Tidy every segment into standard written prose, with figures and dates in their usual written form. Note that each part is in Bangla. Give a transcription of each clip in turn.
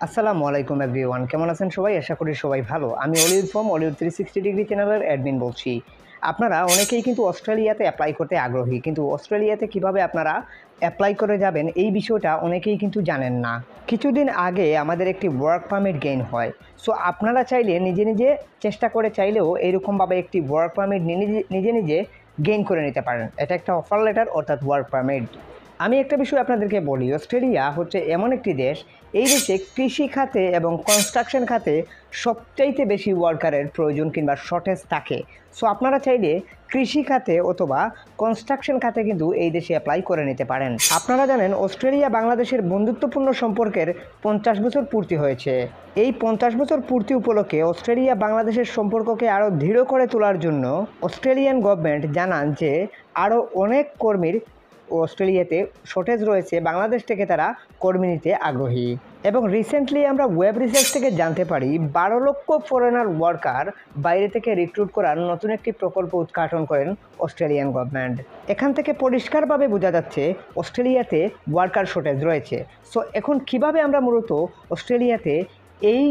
আসসালামু আলাইকুম এভরিওয়ান, কেমন আছেন সবাই? আশা করি সবাই ভালো। আমি অলিউড ফ্রম অলিউড 360 ডিগ্রি চ্যানেলের অ্যাডমিন বলছি। আপনারা অনেকেই কিন্তু অস্ট্রেলিয়াতে অ্যাপ্লাই করতে আগ্রহী, কিন্তু অস্ট্রেলিয়াতে কিভাবে আপনারা অ্যাপ্লাই করে যাবেন এই বিষয়টা অনেকেই কিন্তু জানেন না। কিছুদিন আগে আমাদের একটি ওয়ার্ক পারমিট গেইন হয়। সো আপনারা চাইলে নিজে নিজে চেষ্টা করে চাইলেও এইরকমভাবে একটি ওয়ার্ক পারমিট নিজে নিজে গেইন করে নিতে পারেন। এটা একটা অফার লেটার অর্থাৎ ওয়ার্ক পারমিট। আমি একটা বিষয় আপনাদেরকে বলি, অস্ট্রেলিয়া হচ্ছে এমন একটি দেশ, এই দেশে কৃষি খাতে এবং কনস্ট্রাকশন খাতে সবচাইতে বেশি ওয়ার্কারের প্রয়োজন কিংবা শর্টেজ থাকে। সো আপনারা চাইলে কৃষি খাতে অথবা কনস্ট্রাকশন খাতে কিন্তু এই দেশে অ্যাপ্লাই করে নিতে পারেন। আপনারা জানেন অস্ট্রেলিয়া বাংলাদেশের বন্ধুত্বপূর্ণ সম্পর্কের 50 বছর পূর্তি হয়েছে। এই 50 বছর পূর্তি উপলক্ষে অস্ট্রেলিয়া বাংলাদেশের সম্পর্ককে আরও দৃঢ় করে তোলার জন্য অস্ট্রেলিয়ান গভর্নমেন্ট জানান যে আরও অনেক কর্মীর অস্ট্রেলিয়াতে শর্টেজ রয়েছে, বাংলাদেশ থেকে তারা কর্মী নিতে আগ্রহী। এবং রিসেন্টলি আমরা ওয়েব রিসার্চ থেকে জানতে পারি 12 লক্ষ ফরেনার ওয়ার্কার বাইরে থেকে রিক্রুট করার নতুন একটি প্রকল্প উদ্ঘাটন করেন অস্ট্রেলিয়ান গভর্নমেন্ট। এখান থেকে পরিষ্কারভাবে বোঝা যাচ্ছে অস্ট্রেলিয়াতে ওয়ার্কার শর্টেজ রয়েছে। সো এখন কিভাবে আমরা মূলত অস্ট্রেলিয়াতে এই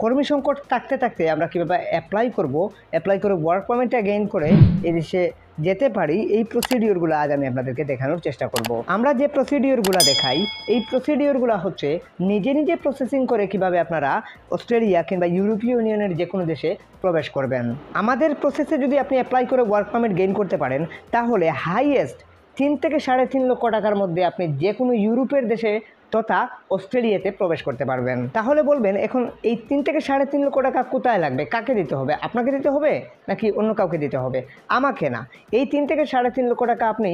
কর্মী সংকট থাকতে থাকতে আমরা কীভাবে অ্যাপ্লাই করে ওয়ার্ক পারমিটটা গেইন করে এদেশে যেতে পারি, এই প্রসিডিওরগুলো আজ আমি আপনাদেরকে দেখানোর চেষ্টা করব। আমরা যে প্রসিডিওরগুলো দেখাই, এই প্রসিডিওরগুলো হচ্ছে নিজে নিজে প্রসেসিং করে কিভাবে আপনারা অস্ট্রেলিয়া কিংবা ইউরোপীয় ইউনিয়নের যে কোনো দেশে প্রবেশ করবেন। আমাদের প্রসেসে যদি আপনি অ্যাপ্লাই করে ওয়ার্ক পারমিট গেইন করতে পারেন, তাহলে হাইয়েস্ট 3 থেকে 3.5 লক্ষ টাকার মধ্যে আপনি যে কোনো ইউরোপের দেশে তথা অস্ট্রেলিয়াতে প্রবেশ করতে পারবেন। তাহলে বলবেন, এখন এই 3 থেকে 3.5 লক্ষ টাকা কোথায় লাগবে, কাকে দিতে হবে? আপনাকে দিতে হবে নাকি অন্য কাউকে দিতে হবে? আমাকে না। এই 3 থেকে 3.5 লক্ষ টাকা আপনি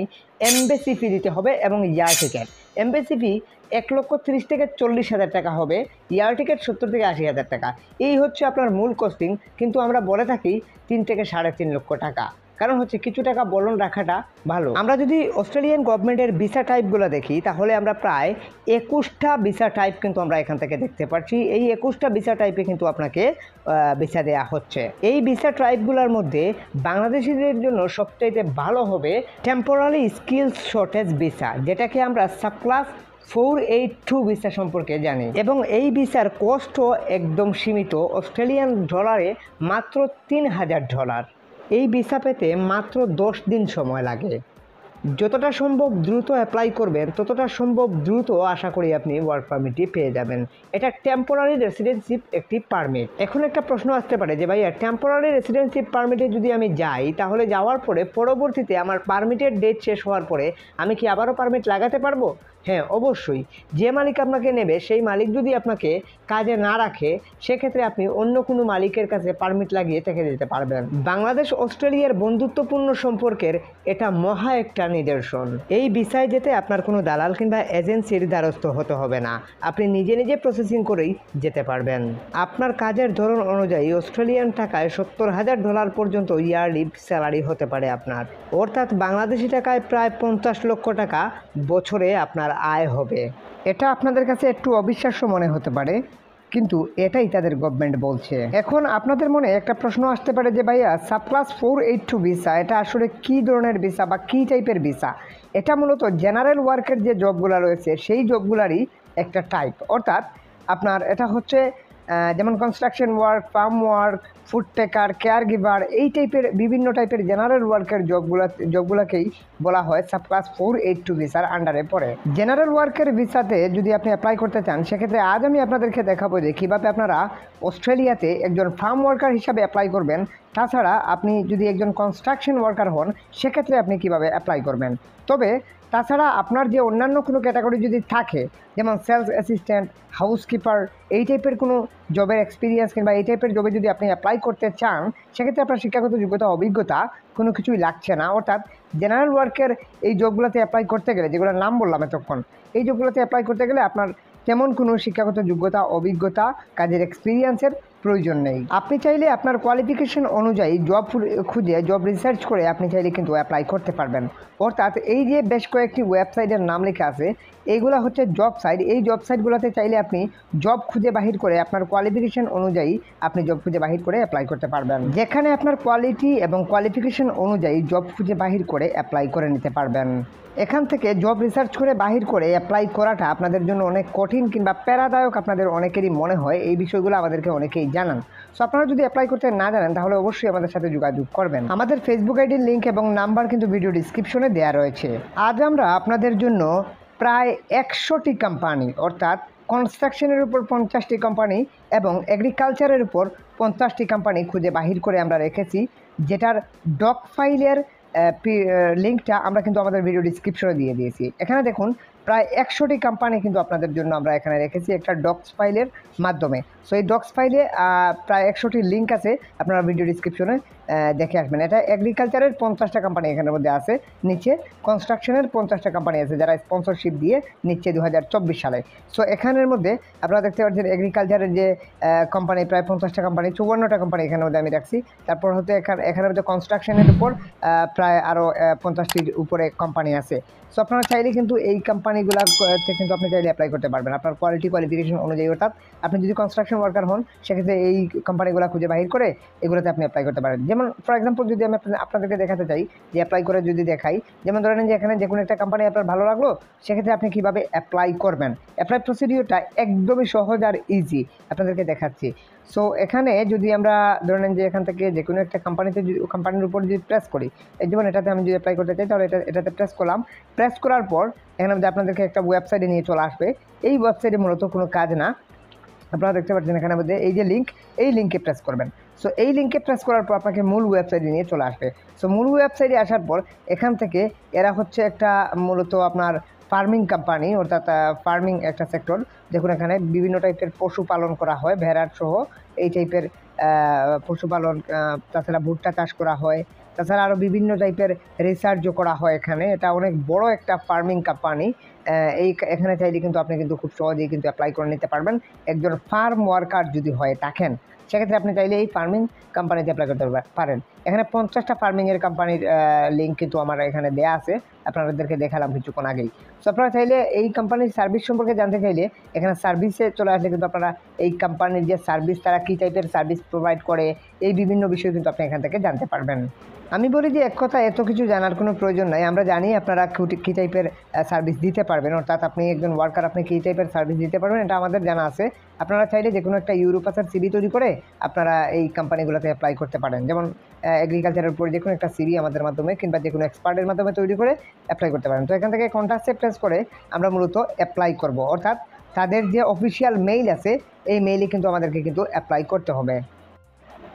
এমবেসি ফি দিতে হবে এবং ইয়ার টিকিট। এমবেসি ফি 1,30,000 থেকে 40,000 টাকা হবে, ইয়ার টিকিট 70 থেকে 80,000 টাকা। এই হচ্ছে আপনার মূল কস্টিং, কিন্তু আমরা বলে থাকি 3 থেকে 3.5 লক্ষ টাকা, কারণ হচ্ছে কিছু টাকা বলন রাখাটা ভালো। আমরা যদি অস্ট্রেলিয়ান গভর্নমেন্টের ভিসা টাইপগুলো দেখি, তাহলে আমরা প্রায় 21টা ভিসা টাইপ কিন্তু আমরা এখান থেকে দেখতে পাচ্ছি। এই 21টা ভিসা টাইপে কিন্তু আপনাকে ভিসা দেওয়া হচ্ছে। এই ভিসা টাইপগুলোর মধ্যে বাংলাদেশিদের জন্য সবচাইতে ভালো হবে টেম্পোরারি স্কিলস শর্টেজ ভিসা, যেটাকে আমরা সাবক্লাস 482 ভিসা সম্পর্কে জানি। এবং এই ভিসার কস্টও একদম সীমিত, অস্ট্রেলিয়ান ডলারে মাত্র $3,000। এই ভিসা পেতে মাত্র 10 দিন সময় লাগে। যতটা সম্ভব দ্রুত অ্যাপ্লাই করবেন, ততটা সম্ভব দ্রুত আশা করি আপনি ওয়ার্ক পারমিটটি পেয়ে যাবেন। এটা টেম্পোরারি রেসিডেন্সিপ একটি পারমিট। এখন একটা প্রশ্ন আসতে পারে যে ভাইয়া, টেম্পোরারি রেসিডেন্সিপ পারমিটে যদি আমি যাই, তাহলে যাওয়ার পরে পরবর্তীতে আমার পারমিটের ডেট শেষ হওয়ার পরে আমি কি আবারও পারমিট লাগাতে পারবো? হ্যাঁ, অবশ্যই। যে মালিক আপনাকে নেবে, সেই মালিক যদি আপনাকে কাজে না রাখে, সেক্ষেত্রে আপনি অন্য কোনো মালিকের কাছে পারমিট লাগিয়ে থেকে দিতে পারবেন। বাংলাদেশ অস্ট্রেলিয়ার বন্ধুত্বপূর্ণ সম্পর্কের এটা মহা একটা নিদর্শন। এই ভিসায় যেতে আপনার কোনো দালাল কিংবা এজেন্সির দ্বারস্থ হতে হবে না, আপনি নিজে নিজে প্রসেসিং করেই যেতে পারবেন। আপনার কাজের ধরন অনুযায়ী অস্ট্রেলিয়ান টাকায় $70,000 পর্যন্ত ইয়ারলি স্যালারি হতে পারে আপনার, অর্থাৎ বাংলাদেশি টাকায় প্রায় 50 লক্ষ টাকা বছরে আপনার আয় হবে। এটা আপনাদের কাছে একটু অবিশ্বাস্য মনে হতে পারে, কিন্তু এটাই তাদের গভর্নমেন্ট বলছে। এখন আপনাদের মনে একটা প্রশ্ন আসতে পারে যে ভাইয়া, সাবক্লাস 482 ভিসা এটা আসলে কী ধরনের ভিসা বা কী টাইপের ভিসা? এটা মূলত জেনারেল ওয়ার্কের যে জবগুলো রয়েছে সেই জবগুলারই একটা টাইপ। অর্থাৎ আপনার এটা হচ্ছে যেমন construction work, farm work, food taker, caregiver, এই টাইপের বিভিন্ন টাইপের জেনারেল ওয়ার্কের জবগুলোকেই বলা হয় সাবক্লাস 482 ভিসার আন্ডারে পড়ে। জেনারেল ওয়ার্কের ভিসাতে যদি আপনি অ্যাপ্লাই করতে চান, সেক্ষেত্রে আজ আমি আপনাদেরকে দেখাবো যে কীভাবে আপনারা অস্ট্রেলিয়াতে একজন ফার্ম ওয়ার্কার হিসাবে অ্যাপ্লাই করবেন। তাছাড়া আপনি যদি একজন কনস্ট্রাকশন ওয়ার্কার হন, সেক্ষেত্রে আপনি কীভাবে অ্যাপ্লাই করবেন। তবে তাছাড়া আপনার যে অন্যান্য কোনো ক্যাটাগরি যদি থাকে, যেমন সেলস অ্যাসিস্ট্যান্ট, হাউসকিপার, এই টাইপের কোনো জবের এক্সপিরিয়েন্স কিংবা এই টাইপের জবে যদি আপনি অ্যাপ্লাই করতে চান, সেক্ষেত্রে আপনার শিক্ষাগত যোগ্যতা, অভিজ্ঞতা কোনো কিছুই লাগছে না। অর্থাৎ জেনারেল ওয়ার্কের এই জবগুলোতে অ্যাপ্লাই করতে গেলে, যেগুলোর নাম বললাম এতক্ষণ, এই জবগুলোতে অ্যাপ্লাই করতে গেলে আপনার তেমন কোনো শিক্ষাগত যোগ্যতা, অভিজ্ঞতা, কাজের এক্সপিরিয়েন্সের প্রয়োজন নেই। আপনি চাইলে আপনার কোয়ালিফিকেশন অনুযায়ী জব খুঁজে জব রিসার্চ করে আপনি চাইলে কিন্তু অ্যাপ্লাই করতে পারবেন। অর্থাৎ এই যে বেশ কয়েকটি ওয়েবসাইটের নাম লেখা আছে, এইগুলো হচ্ছে জব সাইট। এই জব সাইটগুলোতে চাইলে আপনি জব খুঁজে বাহির করে আপনার কোয়ালিফিকেশন অনুযায়ী আপনি জব খুঁজে বাহির করে অ্যাপ্লাই করতে পারবেন। যেখানে আপনার কোয়ালিটি এবং কোয়ালিফিকেশন অনুযায়ী জব খুঁজে বাহির করে অ্যাপ্লাই করে নিতে পারবেন। এখান থেকে জব রিসার্চ করে বাহির করে অ্যাপ্লাই করাটা আপনাদের জন্য অনেক কঠিন কিংবা প্যারাদায়ক আপনাদের অনেকেরই মনে হয়। এই বিষয়গুলো আমাদেরকে অনেকেই জানান। সো আপনারা যদি অ্যাপ্লাই করতে না জানেন তাহলে অবশ্যই আমাদের সাথে যোগাযোগ করবেন। আমাদের ফেসবুক আইডির লিঙ্ক এবং নাম্বার কিন্তু ভিডিও ডিসক্রিপশনে দেওয়া রয়েছে। আজ আমরা আপনাদের জন্য প্রায় 100টি কোম্পানি অর্থাৎ কনস্ট্রাকশনের উপর 50টি কোম্পানি এবং এগ্রিকালচারের উপর 50টি কোম্পানি খুঁজে বাহির করে আমরা রেখেছি, যেটার ডক ফাইলের লিঙ্কটা আমরা কিন্তু আমাদের ভিডিও ডিসক্রিপশনে দিয়ে দিয়েছি। এখানে দেখুন প্রায় 100টি কোম্পানি কিন্তু আপনাদের জন্য আমরা এখানে রেখেছি একটা ডক্স ফাইলের মাধ্যমে। সো এই ডক্স ফাইলে প্রায় 100টি লিঙ্ক আছে, আপনারা ভিডিও ডিসক্রিপশনে দেখে আসবেন। এটা এগ্রিকালচারের 50টা কোম্পানি এখানের মধ্যে আছে, নিচে কনস্ট্রাকশনের 50টা কোম্পানি আছে যারা স্পন্সরশিপ দিয়ে নিচ্ছে 2024 সালে। সো এখানের মধ্যে আপনারা দেখতে পাচ্ছেন এগ্রিকালচারের যে কোম্পানি প্রায় 50টা কোম্পানি, 54টা কোম্পানি এখানের মধ্যে আমি রাখছি। তারপর হচ্ছে এখানের মধ্যে কনস্ট্রাকশনের উপর প্রায় আরও 50টির উপরে কোম্পানি আছে। সো আপনারা চাইলে কিন্তু এই কোম্পানিগুলোতে কিন্তু আপনি চাইলে অ্যাপ্লাই করতে পারবেন আপনার কোয়ালিফিকেশন অনুযায়ী। অর্থাৎ আপনি যদি কনস্ট্রাকশন ওয়ার্কার হন সেক্ষেত্রে এই কোম্পানিগুলো খুঁজে বাহির করে এগুলোতে আপনি অ্যাপ্লাই করতে পারেন। যেমন ফর এক্সাম্পল যদি আমি আপনাদেরকে দেখাতে চাই যে অ্যাপ্লাই করে যদি দেখাই, যেমন ধরেন যে এখানে যে কোনো একটা কোম্পানি আপনার ভালো লাগলো, সেক্ষেত্রে আপনি কীভাবে অ্যাপ্লাই করবেন। অ্যাপ্লাই প্রসিডিওরটা একদমই সহজ আর ইজি আপনাদেরকে দেখাচ্ছি। সো এখানে যদি আমরা ধরে নেন যে এখান থেকে যে কোনো একটা কোম্পানির উপর যদি প্রেস করি, এই যেমন এটাতে আমি যদি অ্যাপ্লাই করতে চাই তাহলে এটাতে প্রেস করলাম। প্রেস করার পর এখানে আপনাদেরকে একটা ওয়েবসাইটে নিয়ে চলে আসবে। এই ওয়েবসাইটে মূলত কোনো কাজ না, আপনারা দেখতে পাচ্ছেন এখানে মধ্যে এই যে লিঙ্ক, এই লিঙ্কে প্রেস করবেন। সো এই লিঙ্কে প্রেস করার পর আপনাকে মূল ওয়েবসাইটে নিয়ে চলে আসবে। সো মূল ওয়েবসাইটে আসার পর এখান থেকে এরা হচ্ছে একটা মূলত আপনার ফার্মিং কোম্পানি, অর্থাৎ ফার্মিং একটা সেক্টর, দেখুন এখানে বিভিন্ন টাইপের পশুপালন করা হয়, ভেড়ার সহ এই টাইপের পশুপালন, তাছাড়া ভুট্টা চাষ করা হয়, তাছাড়া আরও বিভিন্ন টাইপের রিসার্চও করা হয় এখানে। এটা অনেক বড় একটা ফার্মিং কোম্পানি। এখানে চাইলে কিন্তু আপনি কিন্তু খুব সহজেই কিন্তু অ্যাপ্লাই করে নিতে পারবেন। একজন ফার্ম ওয়ার্কার যদি হয়ে থাকেন সেক্ষেত্রে আপনি চাইলে এই ফার্মিং কোম্পানিতে অ্যাপ্লাই করতে পারেন। এখানে 50টা ফার্মিংয়ের কোম্পানির লিঙ্ক কিন্তু আমার এখানে দেয়া আছে, আপনাদেরকে দেখালাম কিছুক্ষণ আগেই। সো আপনারা চাইলে এই কোম্পানির সার্ভিস সম্পর্কে জানতে চাইলে এখানে সার্ভিসে চলে আসলে কিন্তু আপনারা এই কোম্পানির যে সার্ভিস, তারা কী টাইপের সার্ভিস প্রোভাইড করে, এই বিভিন্ন বিষয় কিন্তু আপনি এখান থেকে জানতে পারবেন। আমি বলি যে এক কথা এত কিছু জানার কোনো প্রয়োজন নাই, আমরা জানি আপনারা কী টাইপের সার্ভিস দিতে পারবেন। অর্থাৎ আপনি একজন ওয়ার্কার, আপনি কী টাইপের সার্ভিস দিতে পারবেন এটা আমাদের জানা আছে। আপনারা চাইলে যে কোনো একটা ইউরোপাসের সিভি তৈরি করে আপনারা এই কোম্পানিগুলোতে অ্যাপ্লাই করতে পারেন। যেমন এগ্রিকালচারের উপর যে কোনো একটা সিভি আমাদের মাধ্যমে কিংবা যে কোনো এক্সপার্টের মাধ্যমে তৈরি করে অ্যাপ্লাই করতে পারেন। তো এখান থেকে কন্ট্যাক্টে প্রেস করে আমরা মূলত অ্যাপ্লাই করব। অর্থাৎ তাদের যে অফিসিয়াল মেইল আছে এই মেইলে কিন্তু আমাদেরকে কিন্তু অ্যাপ্লাই করতে হবে।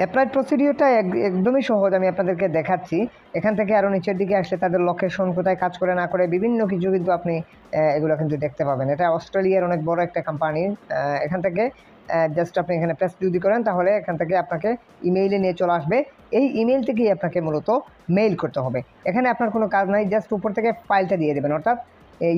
অ্যাপ্লাই প্রসিডিওরটা একদমই সহজ, আমি আপনাদেরকে দেখাচ্ছি। এখান থেকে আরও নিচের দিকে আসলে তাদের লোকেশন, কোথায় কাজ করে না করে বিভিন্ন কিছু কিন্তু আপনি এগুলো কিন্তু দেখতে পাবেন। এটা অস্ট্রেলিয়ার অনেক বড় একটা কোম্পানি। এখান থেকে জাস্ট আপনি এখানে প্রেস যদি করেন তাহলে এখান থেকে আপনাকে ইমেইলে নিয়ে চলে আসবে। এই ইমেইল থেকেই আপনাকে মূলত মেইল করতে হবে। এখানে আপনার কোনো কাজ নাই, জাস্ট উপর থেকে ফাইলটা দিয়ে দেবেন। অর্থাৎ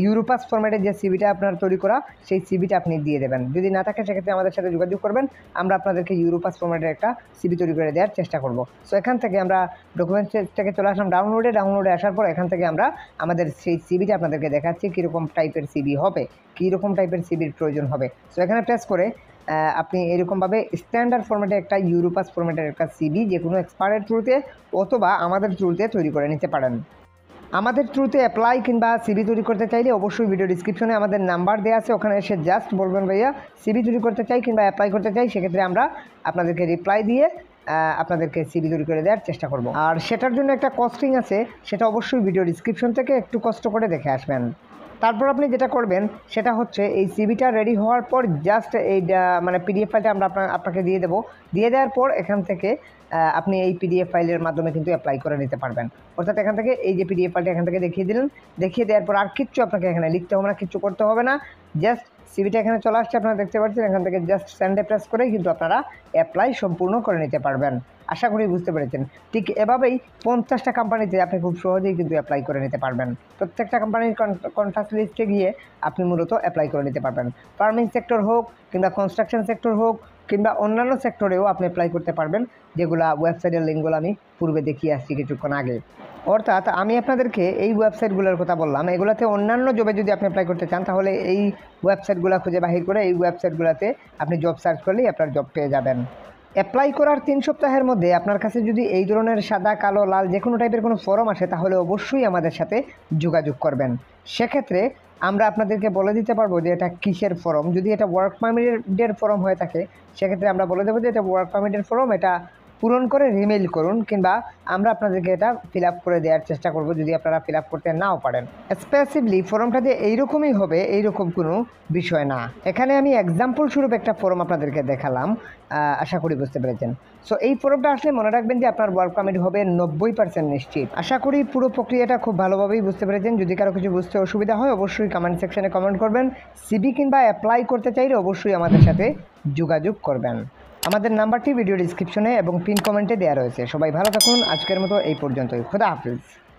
ইউরোপাস ফরম্যাটের যে সিভিটা আপনার তৈরি করা সেই সিভিটা আপনি দিয়ে দেবেন। যদি না থাকে সেক্ষেত্রে আমাদের সাথে যোগাযোগ করবেন, আমরা আপনাদেরকে ইউরোপাস ফরম্যাটের একটা সিভি তৈরি করে দেওয়ার চেষ্টা করব। সো এখান থেকে আমরা ডকুমেন্টস থেকে চলে আসলাম ডাউনলোডে আসার পর এখান থেকে আমরা আমাদের সেই সিভিটা আপনাদেরকে দেখাচ্ছি কীরকম টাইপের সিভি হবে, কীরকম টাইপের সিভির প্রয়োজন হবে। সো এখানে প্রেস করে আপনি এরকমভাবে স্ট্যান্ডার্ড ফরম্যাটে একটা ইউরোপাস ফরম্যাটের একটা সিভি যে কোনো এক্সপার্টের থ্রুতে অথবা আমাদের থ্রুতে তৈরি করে নিতে পারেন। আমাদের থ্রুতে অ্যাপ্লাই কিংবা সিভি তৈরি করতে চাইলে অবশ্যই ভিডিও ডিসক্রিপশনে আমাদের নাম্বার দেওয়া আছে, ওখানে এসে জাস্ট বলবেন ভাইয়া সিভি তৈরি করতে চাই কিংবা অ্যাপ্লাই করতে চাই। সেক্ষেত্রে আমরা আপনাদেরকে রিপ্লাই দিয়ে আপনাদেরকে সিভি তৈরি করে দেওয়ার চেষ্টা করব। আর সেটার জন্য একটা কস্টিং আছে, সেটা অবশ্যই ভিডিও ডিসক্রিপশন থেকে একটু কষ্ট করে দেখে আসবেন। তারপর আপনি যেটা করবেন সেটা হচ্ছে এই সিভিটা রেডি হওয়ার পর জাস্ট এই মানে পিডিএফ ফাইলটা আমরা আপনাকে দিয়ে দেবো। দিয়ে দেওয়ার পর এখান থেকে আপনি এই পিডিএফ ফাইলের মাধ্যমে কিন্তু অ্যাপ্লাই করে নিতে পারবেন। অর্থাৎ এখান থেকে এই যে পিডিএফ ফাইলটা এখান থেকে দেখিয়ে দিলেন, দেখিয়ে দেওয়ার পর আর কিচ্ছু আপনাকে এখানে লিখতে হবে না, কিচ্ছু করতে হবে না। জাস্ট সিভিটা এখানে চলে আসছে, আপনারা দেখতে পাচ্ছেন। এখান থেকে জাস্ট সেন্ডে প্রেস করেই কিন্তু আপনারা অ্যাপ্লাই সম্পূর্ণ করে নিতে পারবেন। আশা করি বুঝতে পেরেছেন। ঠিক এভাবেই 50টা কোম্পানিতে আপনি খুব সহজেই কিন্তু অ্যাপ্লাই করে নিতে পারবেন। প্রত্যেকটা কোম্পানির কন্ট্যাক্ট লিস্টে গিয়ে আপনি মূলত অ্যাপ্লাই করে নিতে পারবেন। ফার্মিং সেক্টর হোক কিংবা কনস্ট্রাকশন সেক্টর হোক কিংবা অন্যান্য সেক্টরেও আপনি অ্যাপ্লাই করতে পারবেন, যেগুলা ওয়েবসাইটের লিঙ্কগুলো আমি পূর্বে দেখিয়ে আসছি কিছুক্ষণ আগে। অর্থাৎ আমি আপনাদেরকে এই ওয়েবসাইটগুলোর কথা বললাম, এগুলাতে অন্যান্য জবে যদি আপনি অ্যাপ্লাই করতে চান তাহলে এই ওয়েবসাইটগুলো খুঁজে বাহির করে এই ওয়েবসাইটগুলোতে আপনি জব সার্চ করলেই আপনার জব পেয়ে যাবেন। অ্যাপ্লাই করার 3 সপ্তাহের মধ্যে আপনার কাছে যদি এই ধরনের সাদা, কালো, লাল যে কোনো টাইপের কোনো ফর্ম আসে তাহলে অবশ্যই আমাদের সাথে যোগাযোগ করবেন। সেক্ষেত্রে আমরা আপনাদেরকে বলে দিতে পারবো যে এটা কিসের ফর্ম। যদি এটা ওয়ার্ক পারমিটের ফর্ম হয়ে থাকে সেক্ষেত্রে আমরা বলে দেবো যে এটা ওয়ার্ক পারমিটের ফর্ম, এটা পূরণ করে রিমেইল করুন, কিংবা আমরা আপনাদেরকে এটা ফিল আপ করে দেওয়ার চেষ্টা করব যদি আপনারা ফিল আপ করতে নাও পারেন। স্পেসিফিকলি ফর্মটা যে এইরকমই হবে এইরকম কোনো বিষয় না। এখানে আমি এক্সাম্পল স্বরূপ একটা ফর্ম আপনাদেরকে দেখালাম, আশা করি বুঝতে পেরেছেন। সো এই ফর্মটা আসলে মনে রাখবেন যে আপনার ওয়ার্ক পারমিট হবে 90% নিশ্চিত। আশা করি পুরো প্রক্রিয়াটা খুব ভালোভাবেই বুঝতে পেরেছেন। যদি কারো কিছু বুঝতে অসুবিধা হয় অবশ্যই কমেন্ট সেকশনে কমেন্ট করবেন। সিভি কিংবা অ্যাপ্লাই করতে চাইলে অবশ্যই আমাদের সাথে যোগাযোগ করবেন। আমাদের নাম্বারটি ভিডিও ডিসক্রিপশনে এবং পিন কমেন্টে দেওয়া রয়েছে। সবাই ভালো থাকুন। আজকের মতো এই পর্যন্তই। খোদা হাফিজ।